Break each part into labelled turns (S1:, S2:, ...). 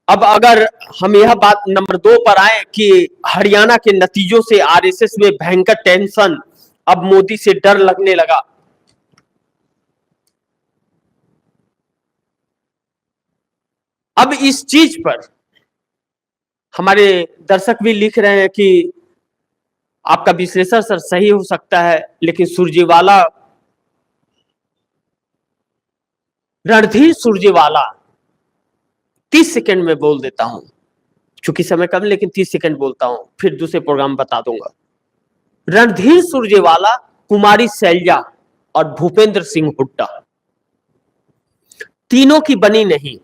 S1: अब अगर हम यह बात नंबर 2 पर आए कि हरियाणा के नतीजों से आरएसएस में भयंकर टेंशन, अब मोदी से डर लगने लगा। अब इस चीज पर हमारे दर्शक भी लिख रहे हैं कि आपका विश्लेषण सर सही हो सकता है, लेकिन सुरजेवाला, रणधीर सुरजेवाला, 30 सेकंड में बोल देता हूं, चूंकि समय कम, लेकिन 30 सेकंड बोलता हूं, फिर दूसरे प्रोग्राम बता दूंगा। रणधीर सुरजेवाला, कुमारी शैलजा और भूपेंद्र सिंह हुड्डा, तीनों की बनी नहीं।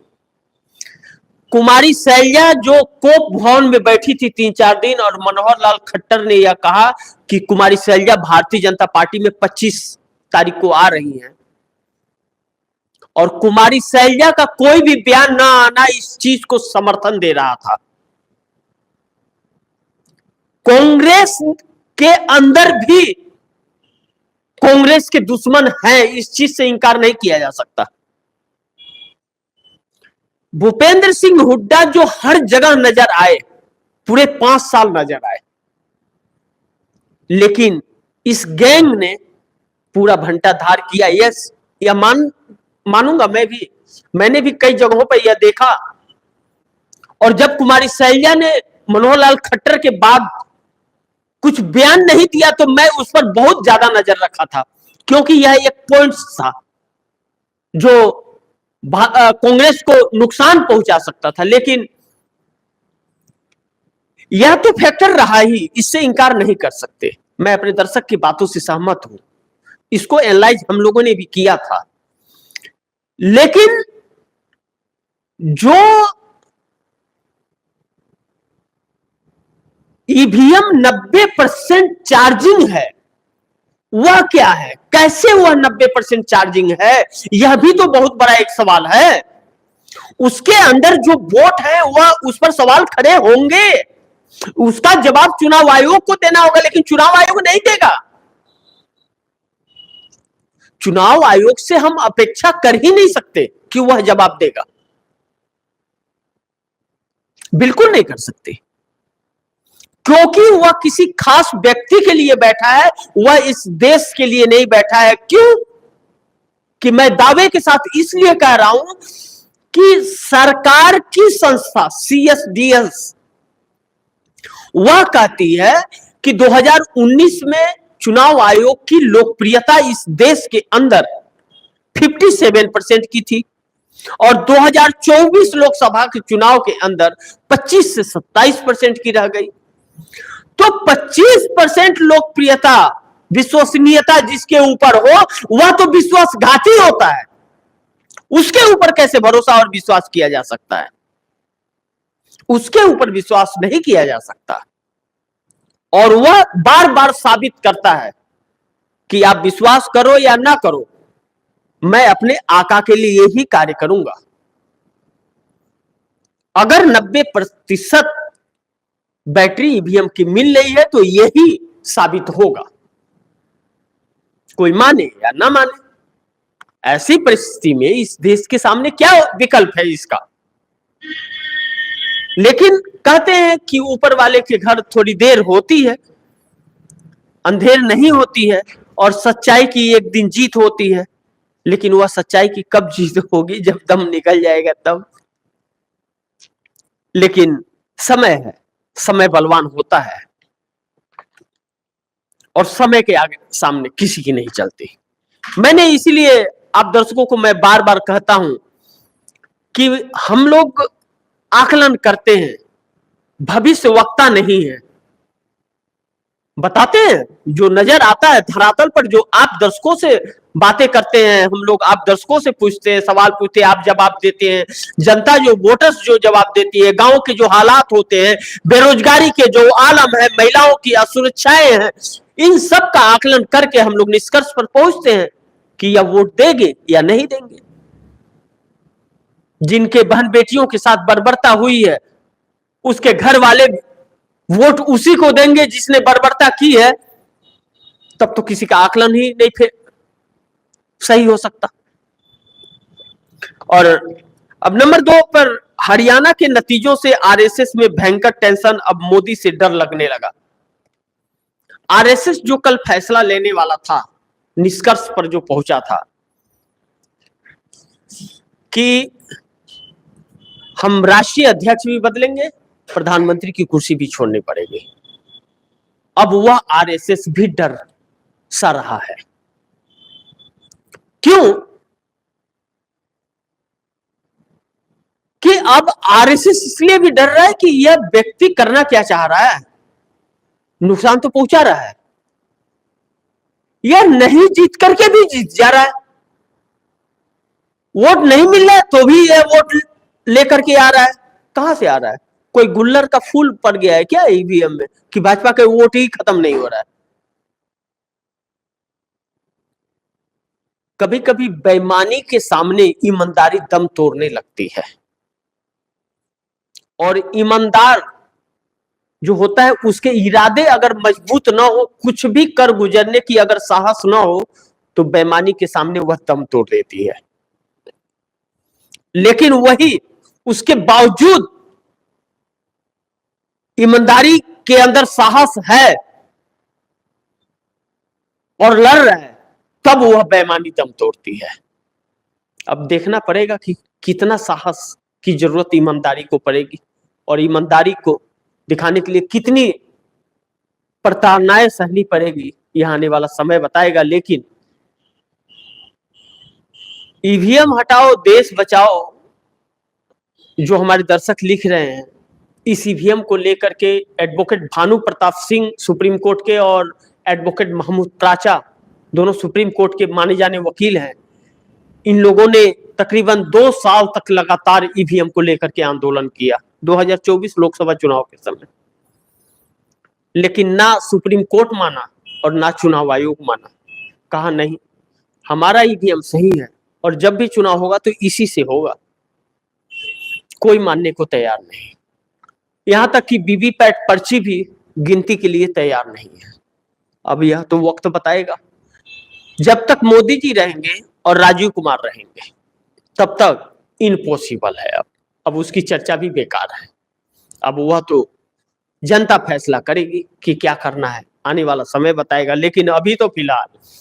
S1: कुमारी शैलजा जो कोप भवन में बैठी थी 3-4 दिन, और मनोहर लाल खट्टर ने यह कहा कि कुमारी शैलजा भारतीय जनता पार्टी में 25 तारीख को आ रही हैं, और कुमारी शैलजा का कोई भी बयान ना आना इस चीज को समर्थन दे रहा था। कांग्रेस के अंदर भी कांग्रेस के दुश्मन हैं, इस चीज से इंकार नहीं किया जा सकता। भूपेंद्र सिंह हुड्डा जो हर जगह नजर आए, पूरे 5 साल नजर आए, लेकिन इस गैंग ने पूरा भंटाधार किया। यस, यह मानूंगा मैंने भी कई जगहों पर यह देखा। और जब कुमारी शैलजा ने मनोहर लाल खट्टर के बाद कुछ बयान नहीं दिया, तो मैं उस पर बहुत ज्यादा नजर रखा था, क्योंकि यह एक पॉइंट था जो कांग्रेस को नुकसान पहुंचा सकता था। लेकिन यह तो फैक्टर रहा ही, इससे इंकार नहीं कर सकते। मैं अपने दर्शक की बातों से सहमत हूं, इसको एनालाइज हम लोगों ने भी किया था। लेकिन जो ईवीएम 90% चार्जिंग है, वह क्या है, कैसे वह 90% चार्जिंग है, यह भी तो बहुत बड़ा एक सवाल है। उसके अंदर जो वोट है वह, उस पर सवाल खड़े होंगे, उसका जवाब चुनाव आयोग को देना होगा, लेकिन चुनाव आयोग नहीं देगा। चुनाव आयोग से हम अपेक्षा कर ही नहीं सकते कि वह जवाब देगा, बिल्कुल नहीं कर सकते, क्योंकि वह किसी खास व्यक्ति के लिए बैठा है, वह इस देश के लिए नहीं बैठा है। क्यों कि मैं दावे के साथ इसलिए कह रहा हूं कि सरकार की संस्था सीएसडीएस वह कहती है कि 2019 में चुनाव आयोग की लोकप्रियता इस देश के अंदर 57% की थी, और 2024 लोकसभा के चुनाव के अंदर 25 से 27% की रह गई। तो 25% लोकप्रियता, विश्वसनीयता जिसके ऊपर हो, वह तो विश्वासघाती होता है। उसके ऊपर कैसे भरोसा और विश्वास किया जा सकता है? उसके ऊपर विश्वास नहीं किया जा सकता। और वह बार बार साबित करता है कि आप विश्वास करो या ना करो, मैं अपने आका के लिए ही कार्य करूंगा। अगर 90% बैटरी ईवीएम की मिल रही है, तो यही साबित होगा, कोई माने या ना माने। ऐसी परिस्थिति में इस देश के सामने क्या विकल्प है इसका? लेकिन कहते हैं कि ऊपर वाले के घर थोड़ी देर होती है, अंधेर नहीं होती है, और सच्चाई की एक दिन जीत होती है। लेकिन वह सच्चाई की कब जीत होगी? जब दम निकल जाएगा तब। लेकिन समय है, समय बलवान होता है, और समय के आगे सामने किसी की नहीं चलती। मैंने इसीलिए आप दर्शकों को मैं बार बार कहता हूं कि हम लोग आकलन करते हैं, भविष्य वक्ता नहीं है। बताते हैं जो नजर आता है धरातल पर, जो आप दर्शकों से बातें करते हैं, हम लोग आप दर्शकों से पूछते हैं, सवाल पूछते हैं, आप जवाब देते हैं, जनता जो वोटर्स जो जवाब देती है, गांव के जो हालात होते हैं, बेरोजगारी के जो आलम है, महिलाओं की असुरक्षाएं हैं, इन सब का आकलन करके हम लोग निष्कर्ष पर पहुंचते हैं कि यह वोट देंगे या नहीं देंगे। जिनके बहन बेटियों के साथ बर्बरता हुई है, उसके घर वाले वोट उसी को देंगे जिसने बर्बरता की है, तब तो किसी का आकलन ही नहीं फिर सही हो सकता। और अब नंबर 2 पर, हरियाणा के नतीजों से आरएसएस में भयंकर टेंशन, अब मोदी से डर लगने लगा। आरएसएस जो कल फैसला लेने वाला था, निष्कर्ष पर जो पहुंचा था कि हम राष्ट्रीय अध्यक्ष भी बदलेंगे, प्रधानमंत्री की कुर्सी भी छोड़नी पड़ेगी, अब वह आरएसएस भी डर सा रहा है। क्यों कि अब आरएसएस इसलिए भी डर रहा है कि यह व्यक्ति करना क्या चाह रहा है, नुकसान तो पहुंचा रहा है, यह नहीं जीत करके भी जीत जा रहा है, वोट नहीं मिल रहा है तो भी यह वोट लेकर के आ रहा है। कहां से आ रहा है? कोई गुल्लर का फूल पड़ गया है क्या ईवीएम में कि भाजपा के वोट ही खत्म नहीं हो रहा है? कभी कभी बेईमानी के सामने ईमानदारी दम तोड़ने लगती है, और ईमानदार जो होता है उसके इरादे अगर मजबूत ना हो, कुछ भी कर गुजरने की अगर साहस ना हो, तो बेईमानी के सामने वह दम तोड़ देती है। लेकिन वही उसके बावजूद ईमानदारी के अंदर साहस है और लड़ रहा है, तब वह बेईमानी दम तोड़ती है। अब देखना पड़ेगा कि कितना साहस की जरूरत ईमानदारी को पड़ेगी, और ईमानदारी को दिखाने के लिए कितनी प्रताड़नाएं सहनी पड़ेगी, यह आने वाला समय बताएगा। लेकिन ईवीएम हटाओ देश बचाओ जो हमारे दर्शक लिख रहे हैं, इस ईवीएम को लेकर के advocate Bhanu Pratap Singh supreme court के और एडवोकेट महमूद प्राचा दोनों सुप्रीम कोर्ट के माने जाने वकील हैं, इन लोगों ने तकरीबन 2 साल तक लगातार ईवीएम को लेकर के आंदोलन किया 2024 लोकसभा चुनाव के समय, लेकिन ना सुप्रीम कोर्ट माना और ना चुनाव आयोग माना। कहा नहीं, हमारा ईवीएम सही है और जब भी चुनाव होगा तो इसी से होगा। कोई मानने को तैयार नहीं, यहां तक कि वीवीपैट पर्ची भी गिनती के लिए तैयार नहीं है। अब यह तो वक्त बताएगा। जब तक मोदी जी रहेंगे और राजीव कुमार रहेंगे तब तक इम्पॉसिबल है। अब उसकी चर्चा भी बेकार है। अब वह तो जनता फैसला करेगी कि क्या करना है, आने वाला समय बताएगा। लेकिन अभी तो फिलहाल